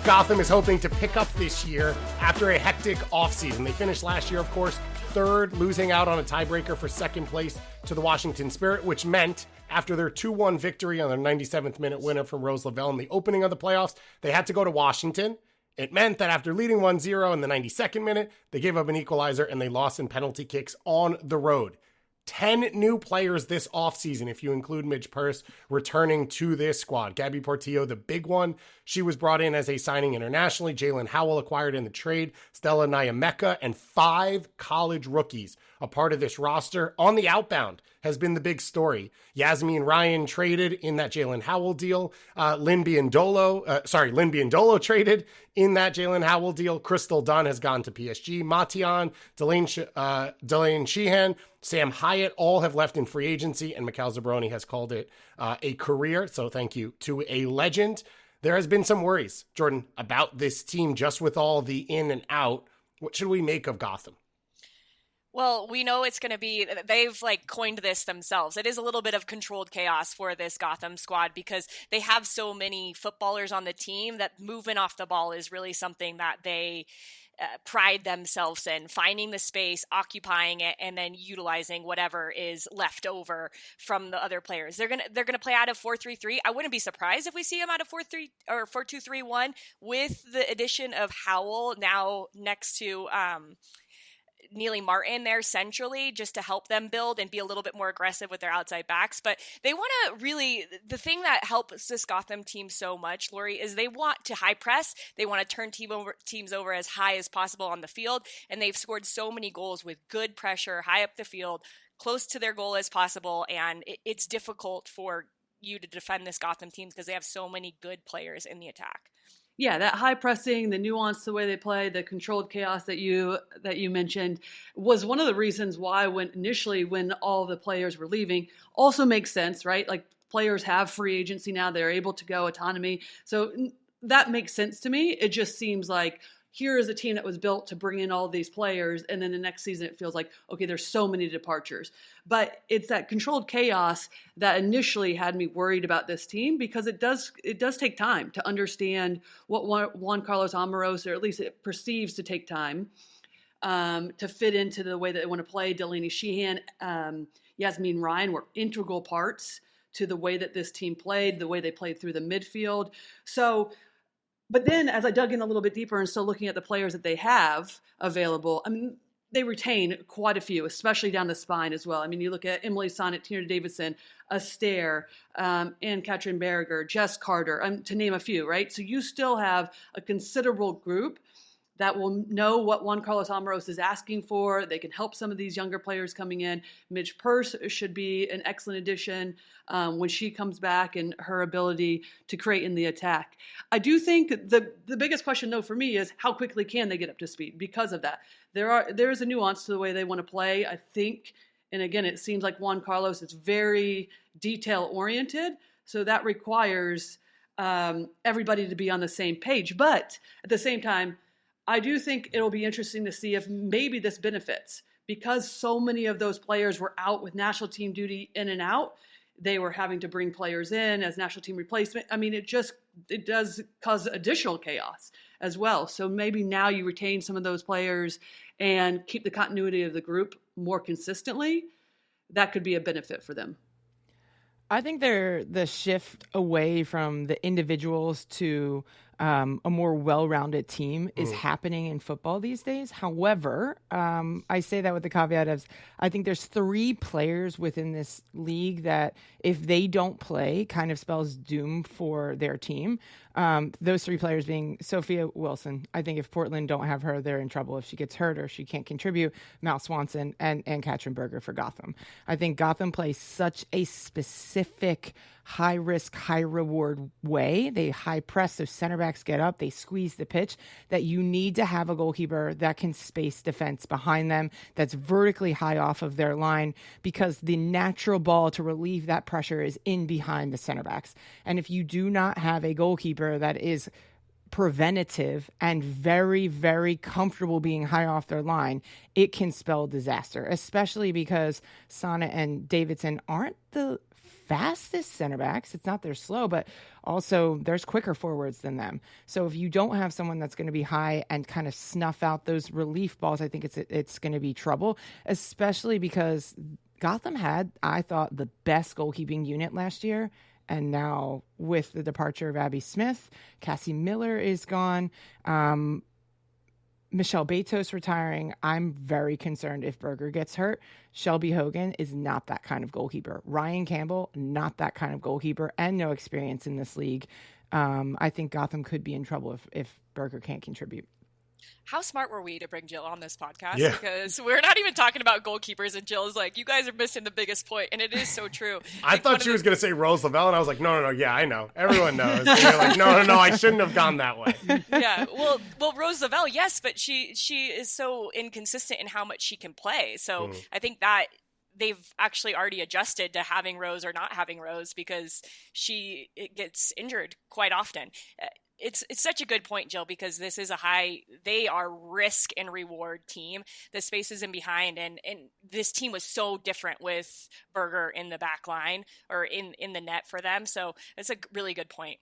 Gotham is hoping to pick up this year after a hectic offseason. They finished last year, of course, third, losing out on a tiebreaker for second place to the Washington Spirit, which meant after their 2-1 victory on their 97th minute winner from Rose Lavelle in the opening of the playoffs, they had to go to Washington. It meant that after leading 1-0 in the 92nd minute, they gave up an equalizer and they lost in penalty kicks on the road. 10 new players this offseason, if you include Midge Purse, returning to this squad. Gabby Portillo, the big one. She was brought in as a signing internationally. Jalen Howell acquired in the trade. Stella Nyameka and 5 college rookies a part of this roster. On the outbound has been the big story. Yasmin Ryan traded in that Jalen Howell deal. Lynn Biondolo traded in that Jalen Howell deal. Crystal Dunn has gone to PSG. Matian, Delane Sheehan, Sam Hyatt all have left in free agency, and Mikal Zabroni has called it a career. So thank you to a legend. There has been some worries, Jordan, about this team just with all the in and out. What should we make of Gotham? Well, we know it's going to be, they've coined this themselves. It is a little bit of controlled chaos for this Gotham squad because they have so many footballers on the team that movement off the ball is really something that they pride themselves in, finding the space, occupying it, and then utilizing whatever is left over from the other players. They're gonna play out of 4-3-3. I wouldn't be surprised if we see them out of 4-3 or 4-2-3-1 with the addition of Howell now next to Neely Martin there centrally, just to help them build and be a little bit more aggressive with their outside backs. But they want to really, the thing that helps this Gotham team so much, Lori, is they want to high press. They want to turn teams over as high as possible on the field. And they've scored so many goals with good pressure, high up the field, close to their goal as possible. And it's difficult for you to defend this Gotham team because they have so many good players in the attack. Yeah, that high pressing, the nuance, the way they play, the controlled chaos that you mentioned was one of the reasons why when all the players were leaving also makes sense, right? Like players have free agency now, they're able to go autonomy. So that makes sense to me. It just seems like here is a team that was built to bring in all these players. And then the next season, it feels like, okay, there's so many departures. But it's that controlled chaos that initially had me worried about this team because it does take time to understand what Juan Carlos Amorós, or at least it perceives to take time to fit into the way that they want to play. Delaney Sheehan, Yasmin Ryan were integral parts to the way that this team played, the way they played through the midfield. But then as I dug in a little bit deeper and still looking at the players that they have available, I mean, they retain quite a few, especially down the spine as well. I mean, you look at Emily Sonnet, Tina Davidson, Astaire, Ann Katrin Berger, Jess Carter, to name a few, right? So you still have a considerable group that will know what Juan Carlos Amorós is asking for. They can help some of these younger players coming in. Midge Purse should be an excellent addition when she comes back and her ability to create in the attack. I do think the biggest question, though, for me is how quickly can they get up to speed because of that. There is a nuance to the way they want to play, I think. And again, it seems like Juan Carlos is very detail-oriented. So that requires everybody to be on the same page. But at the same time, I do think it'll be interesting to see if maybe this benefits because so many of those players were out with national team duty in and out. They were having to bring players in as national team replacement. I mean, it does cause additional chaos as well. So maybe now you retain some of those players and keep the continuity of the group more consistently. That could be a benefit for them. I think the shift away from the individuals to a more well-rounded team is happening in football these days. However, I say that with the caveat of I think there's 3 players within this league that if they don't play kind of spells doom for their team. Those 3 players being Sophia Wilson. I think if Portland don't have her, they're in trouble if she gets hurt or she can't contribute. Mal Swanson and Katrin Berger for Gotham. I think Gotham plays such a specific high risk, high reward way. They high press, so center backs get up, they squeeze the pitch, that you need to have a goalkeeper that can space defense behind them, that's vertically high off of their line, because the natural ball to relieve that pressure is in behind the center backs. And if you do not have a goalkeeper that is preventative and very, very comfortable being high off their line, it can spell disaster, especially because Sonnet and Davidson aren't the fastest center backs. It's not they're slow, but also there's quicker forwards than them. So if you don't have someone that's going to be high and kind of snuff out those relief balls, I think it's going to be trouble, especially because Gotham had, I thought, the best goalkeeping unit last year. And now with the departure of Abby Smith, Cassie Miller is gone. Michelle Betos retiring. I'm very concerned if Berger gets hurt. Shelby Hogan is not that kind of goalkeeper. Ryan Campbell, not that kind of goalkeeper, and no experience in this league. I think Gotham could be in trouble if Berger can't contribute. How smart were we to bring Jill on this podcast? Yeah. Because we're not even talking about goalkeepers, and Jill's like, you guys are missing the biggest point, and it is so true. I thought she was going to say Rose Lavelle, and I was like, no, yeah, I know. Everyone knows. And you're like, no, I shouldn't have gone that way. Yeah, well, Rose Lavelle, yes, but she is so inconsistent in how much she can play. So I think that they've actually already adjusted to having Rose or not having Rose because she gets injured quite often. It's such a good point, Jill, because this is they are risk and reward team. The spaces in behind, and this team was so different with Berger in the back line or in the net for them. So it's a really good point.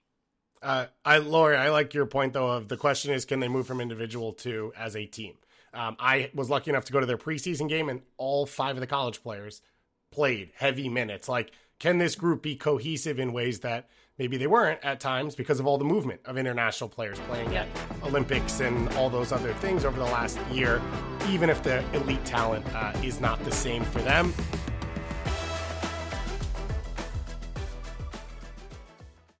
Lori, I like your point though of the question is, can they move from individual to as a team? I was lucky enough to go to their preseason game, and all 5 of the college players played heavy minutes. Like, can this group be cohesive in ways that maybe they weren't at times because of all the movement of international players playing at Olympics and all those other things over the last year, even if the elite talent is not the same for them?